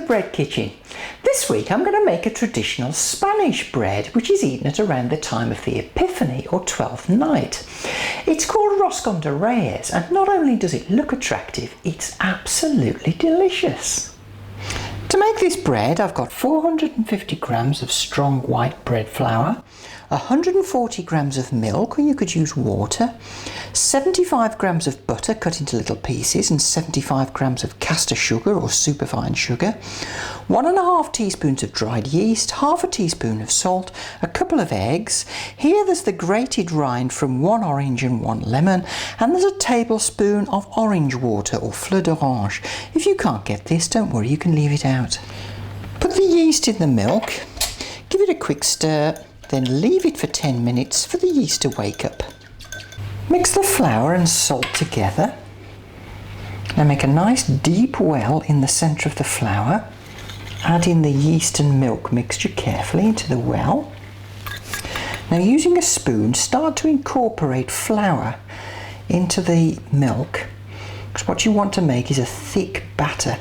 Bread Kitchen. This week I'm going to make a traditional Spanish bread which is eaten at around the time of the Epiphany or 12th night. It's called Roscon de Reyes, and not only does it look attractive, it's absolutely delicious. To make this bread I've got 450 grams of strong white bread flour, 140 grams of milk, or you could use water, 75 grams of butter cut into little pieces, and 75 grams of caster sugar or superfine sugar, 1.5 teaspoons of dried yeast, half a teaspoon of salt, a couple of eggs. Here there's the grated rind from 1 orange and 1 lemon, and there's a tablespoon of orange water or fleur d'orange. If you can't get this, don't worry, you can leave it out. Put the yeast in the milk, give it a quick stir, then leave it for 10 minutes for the yeast to wake up. Mix the flour and salt together. Now make a nice deep well in the centre of the flour. Add in the yeast and milk mixture carefully into the well. Now using a spoon, start to incorporate flour into the milk, because what you want to make is a thick batter.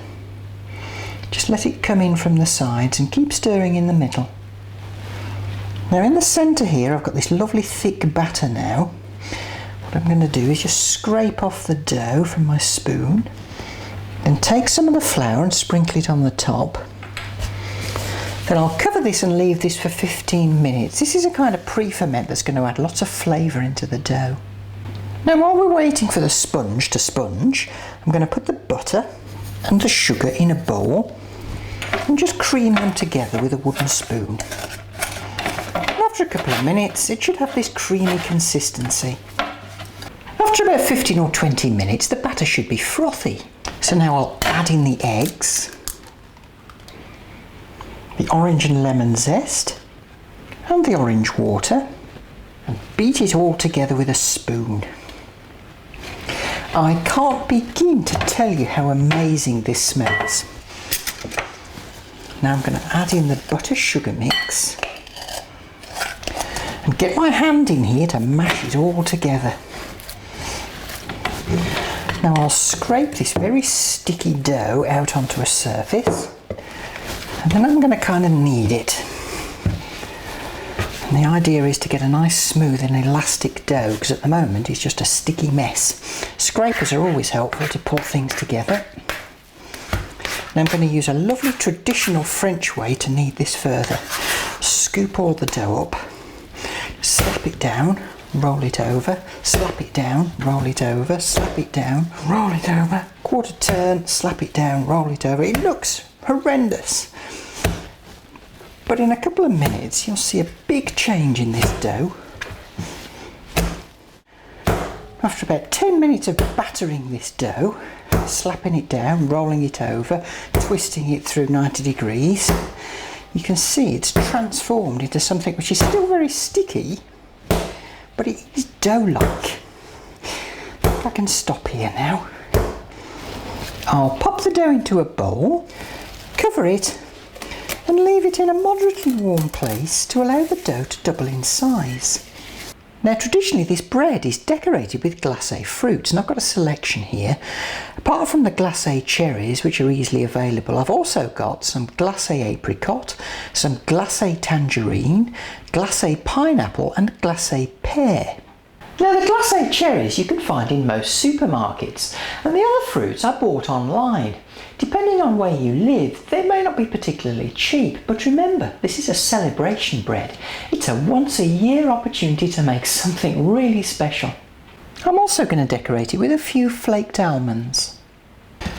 Just let it come in from the sides and keep stirring in the middle. Now in the centre here I've got this lovely thick batter now. What I'm going to do is just scrape off the dough from my spoon, then take some of the flour and sprinkle it on the top. Then I'll cover this and leave this for 15 minutes. This is a kind of pre-ferment that's going to add lots of flavour into the dough. Now while we're waiting for the sponge to sponge, I'm going to put the butter and the sugar in a bowl and just cream them together with a wooden spoon. After a couple of minutes, it should have this creamy consistency. After about 15 or 20 minutes, the batter should be frothy. So now I'll add in the eggs, the orange and lemon zest, and the orange water, and beat it all together with a spoon. I can't begin to tell you how amazing this smells. Now I'm going to add in the butter sugar mix and get my hand in here to mash it all together. Now I'll scrape this very sticky dough out onto a surface, and then I'm going to kind of knead it. And the idea is to get a nice smooth and elastic dough, because at the moment it's just a sticky mess. Scrapers are always helpful to pull things together. Now I'm going to use a lovely traditional French way to knead this further. Scoop all the dough up, slap it down, roll it over, slap it down, roll it over, slap it down, roll it over, quarter turn, slap it down, roll it over. It looks horrendous, but in a couple of minutes you'll see a big change in this dough. After about 10 minutes of battering this dough, slapping it down, rolling it over, twisting it through 90 degrees, you can see it's transformed into something which is still very sticky, but it is dough-like. I can stop here now. I'll pop the dough into a bowl, cover it, and leave it in a moderately warm place to allow the dough to double in size. Now traditionally this bread is decorated with glacé fruits, and I've got a selection here. Apart from the glacé cherries, which are easily available, I've also got some glacé apricot, some glacé tangerine, glacé pineapple and glacé pear. Now the glacé cherries you can find in most supermarkets, and the other fruits I bought online. Depending on where you live, they may not be particularly cheap, but remember, this is a celebration bread. It's a once-a-year opportunity to make something really special. I'm also going to decorate it with a few flaked almonds.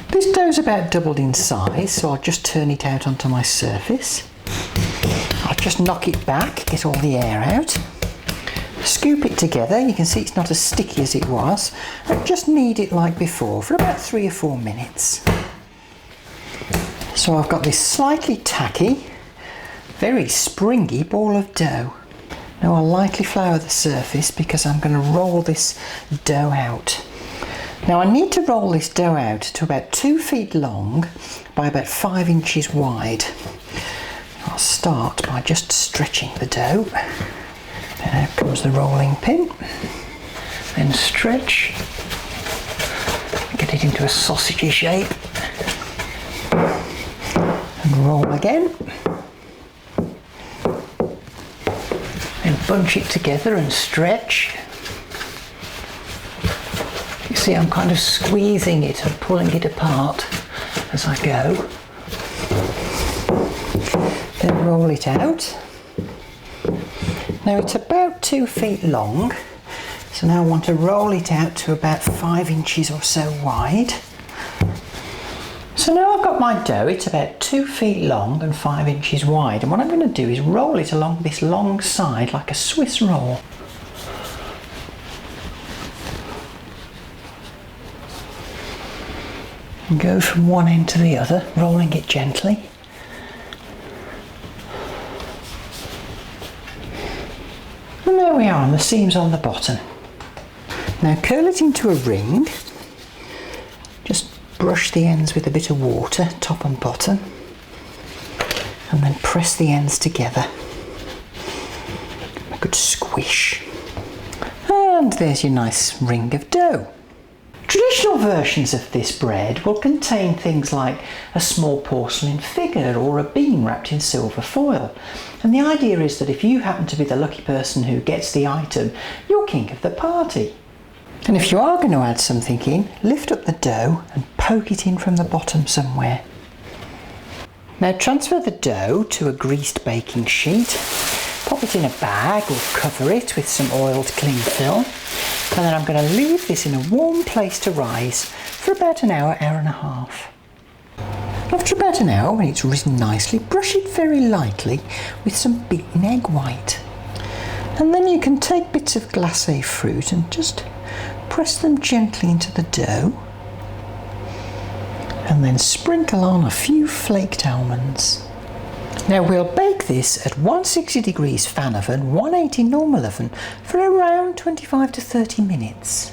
This dough's about doubled in size, so I'll just turn it out onto my surface. I'll just knock it back, get all the air out. Scoop it together, you can see it's not as sticky as it was, and just knead it like before for about 3 or 4 minutes. So I've got this slightly tacky, very springy ball of dough. Now I'll lightly flour the surface because I'm going to roll this dough out. Now I need to roll this dough out to about 2 feet long by about 5 inches wide. I'll start by just stretching the dough. Now comes the rolling pin. Then stretch. Get it into a sausagey shape. And roll again. And bunch it together and stretch. You see, I'm kind of squeezing it and pulling it apart as I go. Then roll it out. Now it's about 2 feet long, so now I want to roll it out to about 5 inches or so wide. So now I've got my dough, it's about 2 feet long and 5 inches wide, and what I'm going to do is roll it along this long side like a Swiss roll. And go from one end to the other, rolling it gently. And there we are, and the seam's on the bottom. Now curl it into a ring. Just brush the ends with a bit of water, top and bottom. And then press the ends together. A good squish. And there's your nice ring of dough. Traditional versions of this bread will contain things like a small porcelain figure or a bean wrapped in silver foil. And the idea is that if you happen to be the lucky person who gets the item, you're king of the party. And if you are going to add something in, lift up the dough and poke it in from the bottom somewhere. Now transfer the dough to a greased baking sheet. Pop it in a bag or cover it with some oiled cling film. And then I'm going to leave this in a warm place to rise for about an hour, hour and a half. After about an hour, when it's risen nicely, brush it very lightly with some beaten egg white. And then you can take bits of glacé fruit and just press them gently into the dough. And then sprinkle on a few flaked almonds. Now we'll bake this at 160 degrees fan oven, 180 normal oven for around 25 to 30 minutes.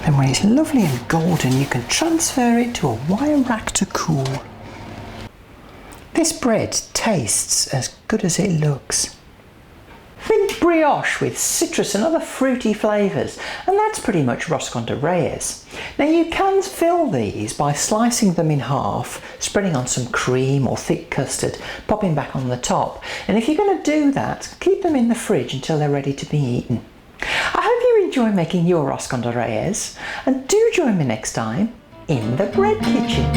And when it's lovely and golden, you can transfer it to a wire rack to cool. This bread tastes as good as it looks. Think brioche with citrus and other fruity flavours, and that's pretty much Roscon de Reyes. Now you can fill these by slicing them in half, spreading on some cream or thick custard, popping back on the top, and if you're going to do that, keep them in the fridge until they're ready to be eaten. I hope you enjoy making your Roscon de Reyes, and do join me next time in the bread kitchen.